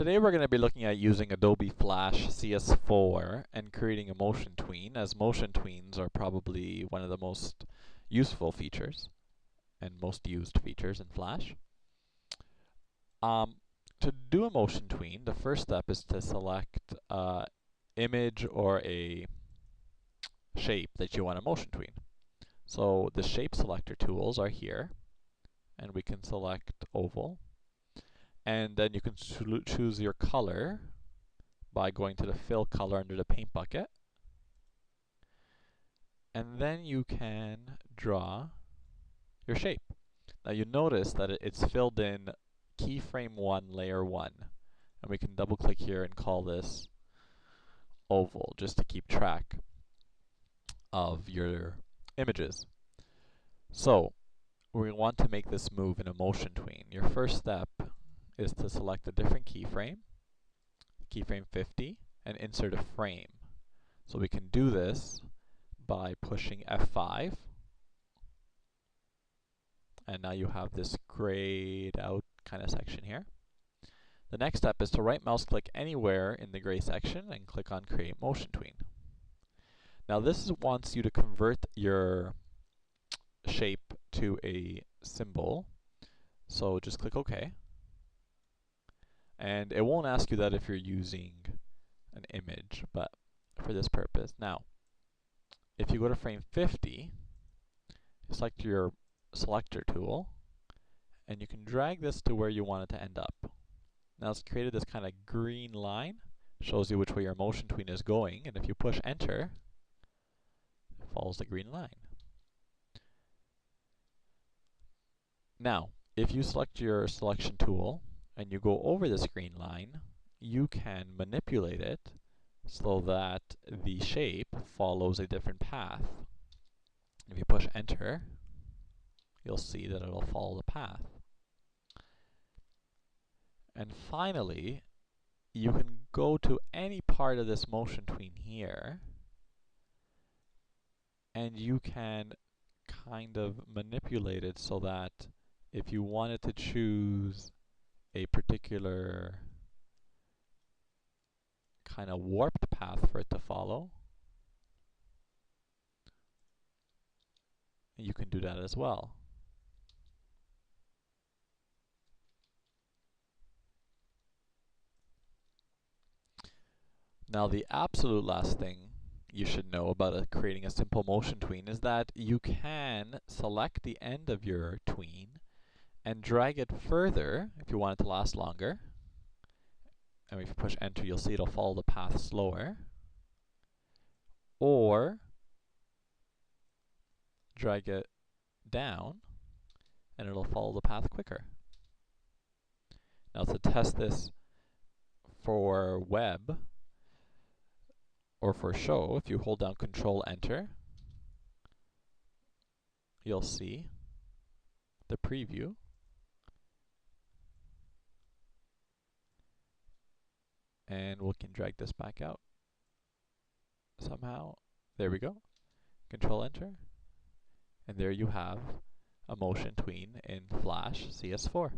Today we're going to be looking at using Adobe Flash CS4 and creating a motion tween, as motion tweens are probably one of the most useful features and most used features in Flash. To do a motion tween, the first step is to select an image or a shape that you want to motion tween. So the shape selector tools are here, and we can select oval. And then you can choose your color by going to the fill color under the paint bucket. And then you can draw your shape. Now you notice that it's filled in keyframe 1, layer 1. And we can double click here and call this oval, just to keep track of your images. So we want to make this move in a motion tween. Your first step is to select a different keyframe 50, and insert a frame. So we can do this by pushing F5, and now you have this grayed out kind of section here. The next step is to right mouse click anywhere in the gray section and click on Create Motion Tween. Now this wants you to convert your shape to a symbol, so just click OK. And it won't ask you that if you're using an image, but for this purpose. Now, if you go to frame 50, select your selector tool, and you can drag this to where you want it to end up. Now it's created this kind of green line, shows you which way your motion tween is going, and if you push enter, it follows the green line. Now, if you select your selection tool, and you go over this green line, you can manipulate it so that the shape follows a different path. If you push enter, you'll see that it'll follow the path. And finally, you can go to any part of this motion tween here, and you can kind of manipulate it so that if you wanted to choose a particular kind of warped path for it to follow, you can do that as well. Now the absolute last thing you should know about creating a simple motion tween is that you can select the end of your tween and drag it further if you want it to last longer. And if you push enter, you'll see it'll follow the path slower. Or drag it down and it'll follow the path quicker. Now to test this for web or for show, if you hold down Control Enter, you'll see the preview. And we can drag this back out somehow. There we go. Control Enter. And there you have a motion tween in Flash CS4.